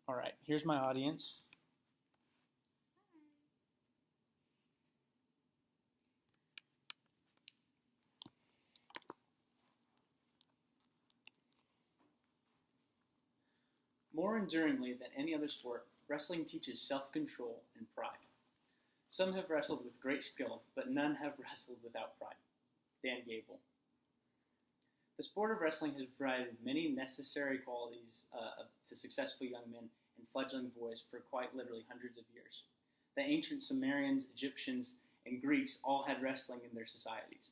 All right, here's my audience. More enduringly than any other sport, wrestling teaches self-control and pride. Some have wrestled with great skill, but none have wrestled without pride. Dan Gable. The sport of wrestling has provided many necessary qualities to successful young men and fledgling boys for quite literally hundreds of years. The ancient Sumerians, Egyptians, and Greeks all had wrestling in their societies.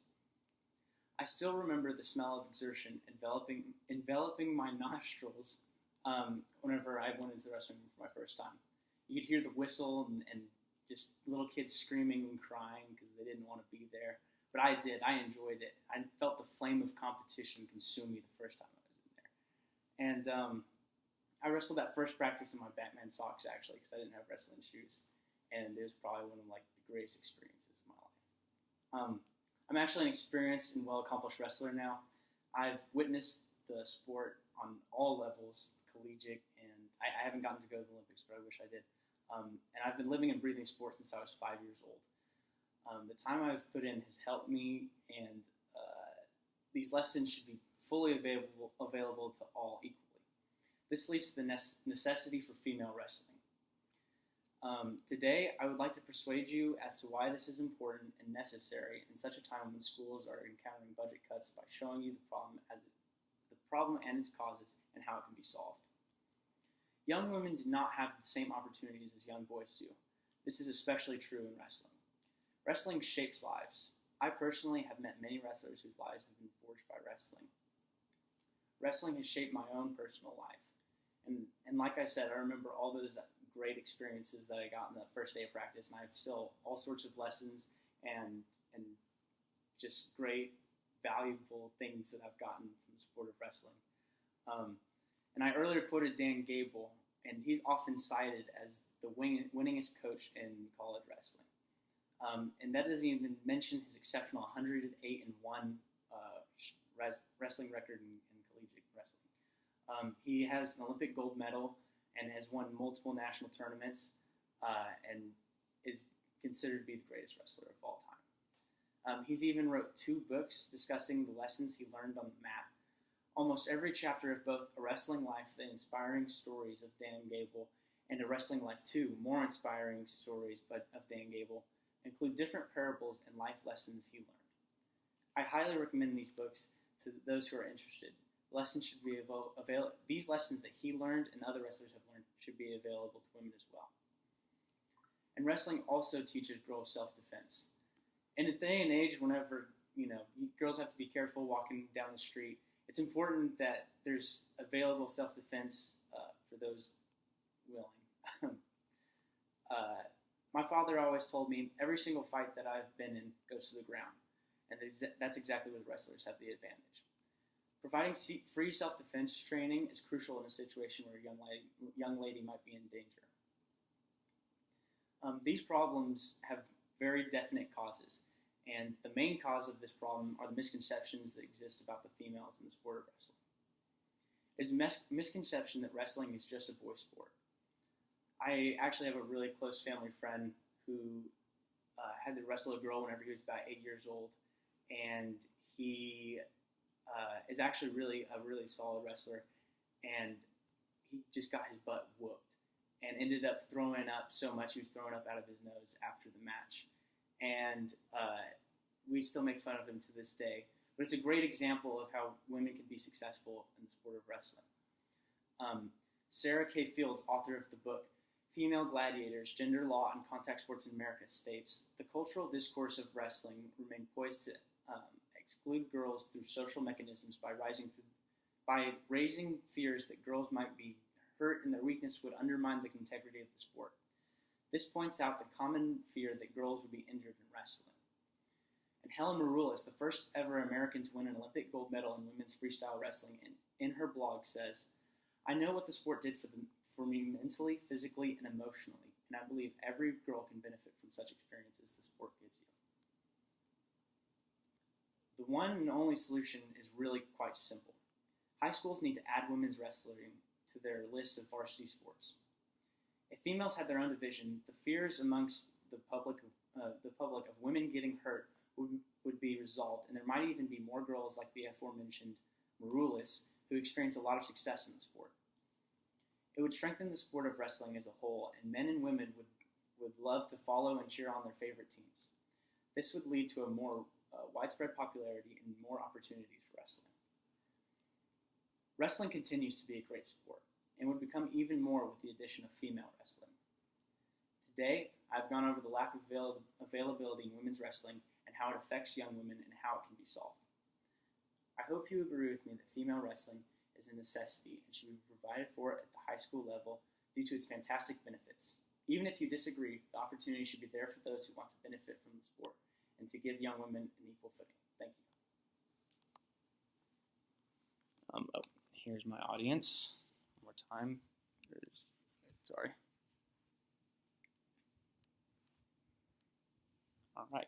I still remember the smell of exertion enveloping my nostrils whenever I went into the wrestling room for my first time. You could hear the whistle and just little kids screaming and crying because they didn't want to be there. But I did. I enjoyed it. I felt the flame of competition consume me the first time I was in there. And I wrestled that first practice in my Batman socks, actually, because I didn't have wrestling shoes. And it was probably one of the greatest experiences of my life. I'm actually an experienced and well-accomplished wrestler now. I've witnessed the sport on all levels, collegiate, and I haven't gotten to go to the Olympics, but I wish I did. And I've been living and breathing sports since I was 5 years old. The time I've put in has helped me, and these lessons should be fully available to all equally. This leads to the necessity for female wrestling. Today, I would like to persuade you as to why this is important and necessary in such a time when schools are encountering budget cuts by showing you the problem and its causes and how it can be solved. Young women do not have the same opportunities as young boys do. This is especially true in wrestling. Wrestling shapes lives. I personally have met many wrestlers whose lives have been forged by wrestling. Wrestling has shaped my own personal life. And like I said, I remember all those great experiences that I got in the first day of practice, and I have still all sorts of lessons and just great, valuable things that I've gotten from the sport of wrestling. And I earlier quoted Dan Gable, and he's often cited as the winningest coach in college wrestling. And that doesn't even mention his exceptional 108-1 wrestling record in collegiate wrestling. He has an Olympic gold medal and has won multiple national tournaments and is considered to be the greatest wrestler of all time. He's even wrote 2 books discussing the lessons he learned on the mat. Almost every chapter of both A Wrestling Life, The Inspiring Stories of Dan Gable, and A Wrestling Life 2, More Inspiring Stories but of Dan Gable, include different parables and life lessons he learned. I highly recommend these books to those who are interested. Lessons should be available. These lessons that he learned and other wrestlers have learned should be available to women as well. And wrestling also teaches girls self-defense. In a day and age, whenever girls have to be careful walking down the street, it's important that there's available self-defense for those willing. My father always told me every single fight that I've been in goes to the ground, and that's exactly where the wrestlers have the advantage. Providing free self-defense training is crucial in a situation where a young lady might be in danger. These problems have very definite causes, and the main cause of this problem are the misconceptions that exist about the females in the sport of wrestling. It is a misconception that wrestling is just a boy sport. I actually have a really close family friend who had to wrestle a girl whenever he was about 8 years old, and he is actually a really solid wrestler, and he just got his butt whooped and ended up throwing up so much he was throwing up out of his nose after the match. And we still make fun of him to this day. But it's a great example of how women can be successful in the sport of wrestling. Sarah K. Fields, author of the book Female Gladiators, Gender Law and Contact Sports in America, states, the cultural discourse of wrestling remained poised to exclude girls through social mechanisms by raising fears that girls might be hurt and their weakness would undermine the integrity of the sport. This points out the common fear that girls would be injured in wrestling. And Helen Maroulis, the first ever American to win an Olympic gold medal in women's freestyle wrestling, in her blog says, I know what the sport did for me mentally, physically, and emotionally, and I believe every girl can benefit from such experiences the sport gives you. The one and only solution is really quite simple. High schools need to add women's wrestling to their list of varsity sports. If females had their own division, the fears amongst the public of women getting hurt would be resolved, and there might even be more girls like the aforementioned Maroulis who experience a lot of success in the sport. It would strengthen the sport of wrestling as a whole, and men and women would love to follow and cheer on their favorite teams. This would lead to a more widespread popularity and more opportunities for wrestling. Wrestling continues to be a great sport, and would become even more with the addition of female wrestling. Today, I've gone over the lack of availability in women's wrestling and how it affects young women and how it can be solved. I hope you agree with me that female wrestling is a necessity and should be provided for at the high school level due to its fantastic benefits. Even if you disagree, the opportunity should be there for those who want to benefit from the sport and to give young women an equal footing. Thank you. Here's my audience. One more time. Sorry. All right.